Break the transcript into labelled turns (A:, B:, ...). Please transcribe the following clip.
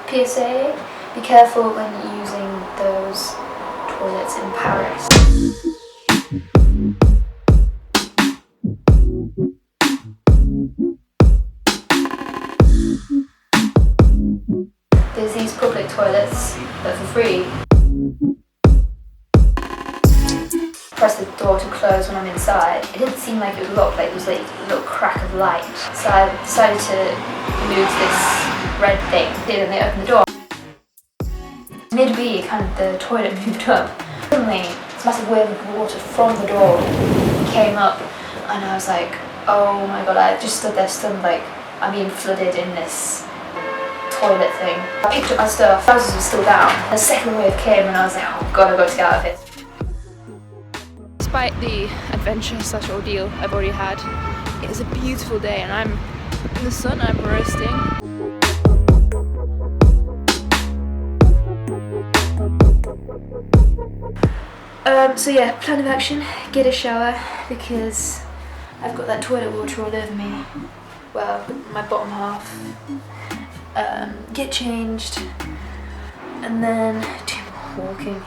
A: PSA, be careful when using those toilets in Paris. There's these public toilets that are for free. Press the door to close when I'm inside. It didn't seem like it was locked, like it was like a little crack of light. So I decided to move this red thing. And they opened the door. Mid-B, kind of the toilet moved up. Suddenly, this massive wave of water from the door came up, and I was like, oh my god, I just stood there stunned, like I'm being flooded in this toilet thing. I picked up my stuff, trousers were still down. The second wave came and I was like, oh god, I've got to get out of here.
B: Despite the adventure/ordeal I've already had, it is a beautiful day and I'm in the sun, I'm roasting.
A: So yeah, plan of action, get a shower because I've got that toilet water all over me. Well, my bottom half. Get changed and then do more walking.